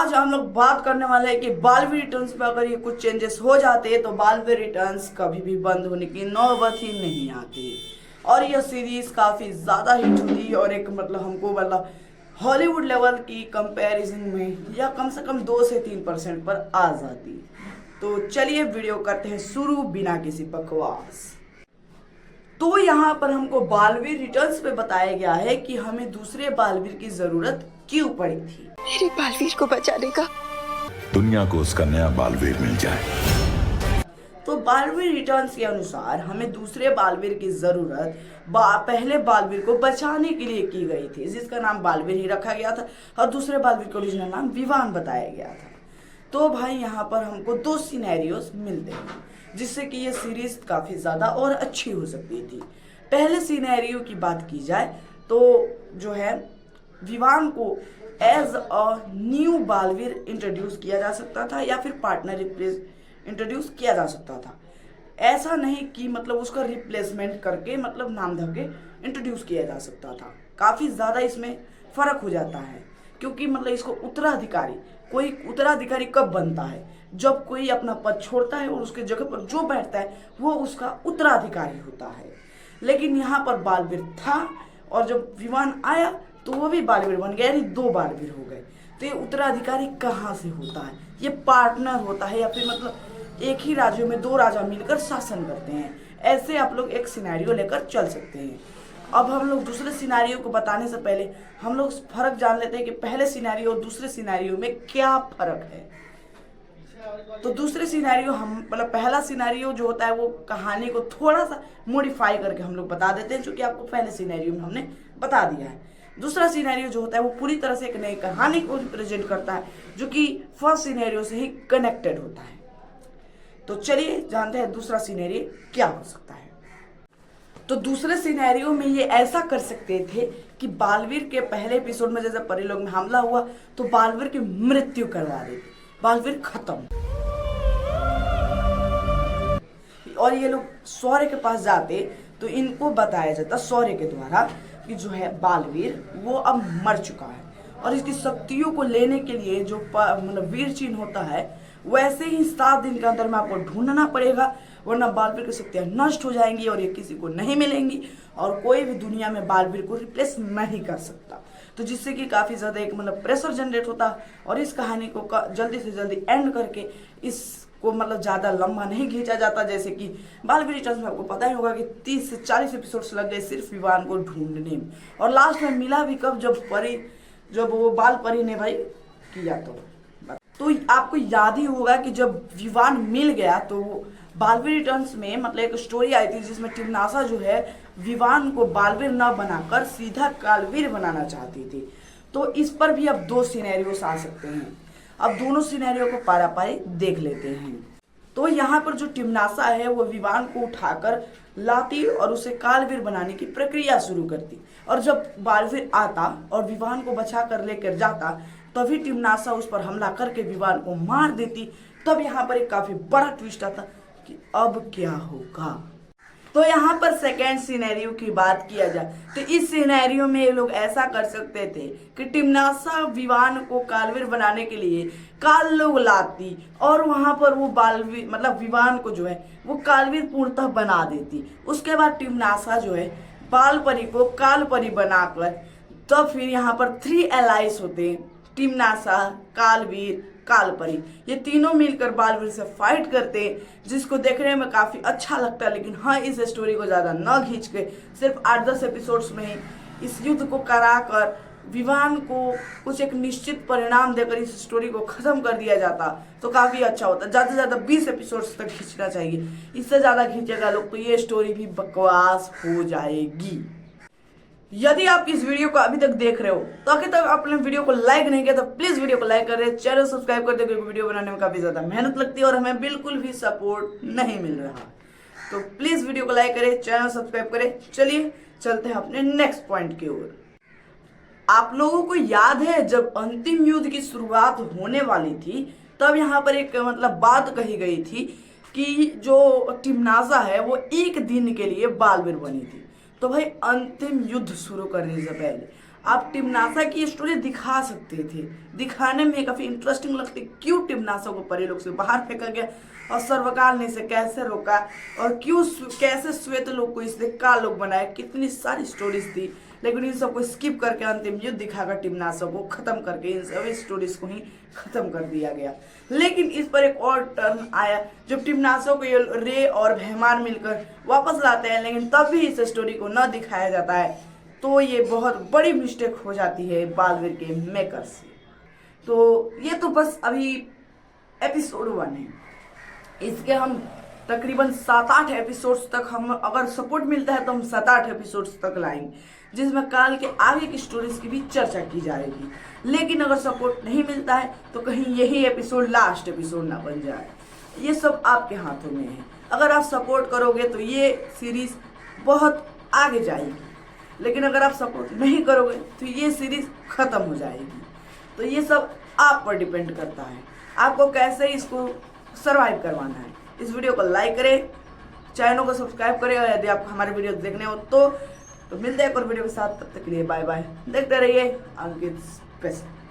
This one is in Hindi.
आज हम लोग बात करने वाले हैं कि बालवीर रिटर्न्स में अगर ये कुछ चेंजेस हो जाते हैं तो बालवीर रिटर्न्स कभी भी बंद होने की नौबत ही नहीं आती। और यह सीरीज काफ़ी ज़्यादा हिट हुई और एक हमको हॉलीवुड लेवल की कंपैरिजन में या कम से कम 2 से 3% पर आ जाती। तो चलिए वीडियो करते हैं शुरू बिना किसी बकवास। तो यहाँ पर हमको बालवीर रिटर्न्स पे बताया गया है कि हमें दूसरे बालवीर की जरूरत क्यों पड़ी थी। मेरे बालवीर को बचाने का दुनिया को उसका नया बालवीर मिल जाए। तो बालवीर रिटर्न्स के अनुसार हमें दूसरे बालवीर की जरूरत पहले बालवीर को बचाने के लिए की गई थी, जिसका नाम बालवीर ही रखा गया था और दूसरे बालवीर का ओरिजिनल नाम विवान बताया गया था। तो भाई यहाँ पर हमको 2 सिनेरियोस मिलते हैं जिससे कि ये सीरीज काफ़ी ज़्यादा और अच्छी हो सकती थी। पहले सिनेरियो की बात की जाए तो जो है विवान को as a new Baalveer introduce किया जा सकता था या फिर पार्टनर इंट्रोड्यूस किया जा सकता था। ऐसा नहीं कि उसका रिप्लेसमेंट करके नाम धके इंट्रोड्यूस किया जा सकता था। काफ़ी ज़्यादा इसमें फ़र्क हो जाता है क्योंकि इसको कोई उत्तराधिकारी कब बनता है, जब कोई अपना पद छोड़ता है और उसके जगह पर जो बैठता है वो उसका उत्तराधिकारी होता है। लेकिन यहाँ पर बालवीर था और जब विवान आया तो वो भी बालवीर बन गया, यानी 2 बालवीर हो गए। तो ये उत्तराधिकारी कहाँ से होता है? ये पार्टनर होता है या फिर एक ही राज्य में 2 राजा मिलकर शासन करते हैं। ऐसे आप लोग एक सिनेरियो लेकर चल सकते हैं। अब हम लोग दूसरे सिनेरियो को बताने से पहले हम लोग फ़र्क जान लेते हैं कि पहले सिनेरियो और दूसरे सिनेरियो में क्या फ़र्क है। तो दूसरे सिनेरियो पहला सिनेरियो जो होता है वो कहानी को थोड़ा सा मॉडिफाई करके हम लोग बता देते हैं, जो कि आपको पहले सिनेरियो में हमने बता दिया है। दूसरा सिनेरियो जो होता है वो पूरी तरह से एक नई कहानी को रिप्रेजेंट करता है जो कि फर्स्ट सिनेरियो से ही कनेक्टेड होता है। तो चलिए जानते हैं दूसरा सिनेरियो क्या हो सकता है। तो दूसरे सिनेरियो में ये ऐसा कर सकते थे कि बालवीर के पहले एपिसोड में जैसे परिलोक में हमला हुआ तो बालवीर की मृत्यु करवा देते, बालवीर खत्म, और ये लोग शौर्य के पास जाते तो इनको बताया जाता शौर्य के द्वारा कि जो है बालवीर वो अब मर चुका है और इसकी शक्तियों को लेने के लिए जो वीर चिन्ह होता है वैसे ही 7 दिन के अंदर में आपको ढूंढना पड़ेगा, वरना बालवीर की शक्तियाँ नष्ट हो जाएंगी और ये किसी को नहीं मिलेंगी और कोई भी दुनिया में बालवीर को रिप्लेस नहीं कर सकता। तो जिससे कि काफ़ी ज़्यादा एक प्रेशर जनरेट होता और इस कहानी को जल्दी से जल्दी एंड करके इसको ज़्यादा लंबा नहीं खींचा जाता। जैसे कि बालवीर रिटर्न्स में आपको पता ही होगा कि 30 से 40 एपिसोड्स लग गए सिर्फ विवान को ढूंढने में, और लास्ट में मिला भी कब, जब वो बाल परी ने भाई किया। तो आपको याद ही होगा कि जब विवान मिल गया तो बालवीर रिटर्न्स में एक स्टोरी आई थी जिसमें टिमनासा जो है विवान को बालवीर न बनाकर सीधा कालवीर बनाना चाहती थी। तो इस पर भी अब 2 सिनेरियोस आ सकते हैं। अब दोनों सिनेरियो को पारापारी देख लेते हैं। तो यहाँ पर जो टिमनासा है वो विवान को उठाकर लाती और उसे कालवीर बनाने की प्रक्रिया शुरू करती, और जब बालवीर आता और विवान को बचा कर लेकर जाता तभी टिमनासा उस पर हमला करके विवान को मार देती। तब यहाँ पर एक काफी बड़ा ट्विस्ट आता कि अब क्या होगा। तो यहाँ पर सेकेंड सिनेरियो की बात किया जाए तो इस सिनेरियो में ये लोग ऐसा कर सकते थे कि टिमनासा विवान को कालवीर बनाने के लिए काल लोग लाती और वहां पर वो बालवीर विवान को जो है वो कालवीर पूर्णतः बना देती। उसके बाद टिमनासा जो है बालपरी को कालपरी बनाकर तब फिर यहाँ पर 3 एलाइज होते हैं, टिमनासा, कालवीर, कालपरी, ये तीनों मिलकर बालवीर से फाइट करते हैं, जिसको देखने में काफ़ी अच्छा लगता है। लेकिन हाँ, इस स्टोरी को ज़्यादा न खींच के सिर्फ 8-10 एपिसोड्स में ही इस युद्ध को कराकर विवान को कुछ एक निश्चित परिणाम देकर इस स्टोरी को ख़त्म कर दिया जाता तो काफ़ी अच्छा होता। ज़्यादा से ज़्यादा 20 एपिसोड्स तक खींचना चाहिए, इससे ज़्यादा खींचेगा लोग तो ये स्टोरी भी बकवास हो जाएगी। यदि आप इस वीडियो को अभी तक देख रहे हो तो अभी तक आपने वीडियो को लाइक नहीं किया तो प्लीज वीडियो को लाइक कर दे, चैनल सब्सक्राइब कर दे, क्योंकि वीडियो बनाने में काफी ज्यादा मेहनत लगती है और हमें बिल्कुल भी सपोर्ट नहीं मिल रहा। तो प्लीज वीडियो को लाइक करें, चैनल सब्सक्राइब करें। चलिए चलते हैं अपने नेक्स्ट पॉइंट की ओर। आप लोगों को याद है जब अंतिम युद्ध की शुरुआत होने वाली थी तब यहाँ पर एक बात कही गई थी कि जो टिमनासा है वो 1 दिन के लिए बालवीर बनी थी। तो भाई अंतिम युद्ध शुरू करने से पहले आप टिमनासा की स्टोरी दिखा सकते थे, दिखाने में काफी इंटरेस्टिंग लगती। क्यों टिमनासा को परी लोग से बाहर फेंका गया और सर्वकाल ने इसे कैसे रोका, और क्यों कैसे श्वेत लोग को इसने काल लोग बनाया, कितनी सारी स्टोरीज थी, लेकिन इन सबको स्किप करके अंतिम युद्ध दिखाकर टिमनासा को खत्म करके इन सभी स्टोरीज को ही खत्म कर दिया गया। लेकिन इस पर एक और टर्न आया जब टिमनासा को ये रे और भैमान मिलकर वापस लाते हैं, लेकिन तब भी इस स्टोरी को न दिखाया जाता है, तो ये बहुत बड़ी मिस्टेक हो जाती है बालवीर के मेकर से। तो ये तो बस अभी एपिसोड 1 है, इसके हम तकरीबन 7-8 एपिसोड्स तक, हम अगर सपोर्ट मिलता है तो हम 7-8 एपिसोड्स तक लाएंगे, जिसमें काल के आगे की स्टोरीज की भी चर्चा की जाएगी। लेकिन अगर सपोर्ट नहीं मिलता है तो कहीं यही एपिसोड लास्ट एपिसोड ना बन जाए, ये सब आपके हाथों में है। अगर आप सपोर्ट करोगे तो ये सीरीज बहुत आगे जाएगी, लेकिन अगर आप सपोर्ट नहीं करोगे तो ये सीरीज खत्म हो जाएगी। तो ये सब आप पर डिपेंड करता है, आपको कैसे इसको सरवाइव करवाना है। इस वीडियो को लाइक करें, चैनल को सब्सक्राइब करें, और यदि आपको हमारे वीडियो देखने हो तो मिलते हैं एक और वीडियो के साथ। तब तक के लिए बाय बाय। देखते रहिए अंकित स्पेशल।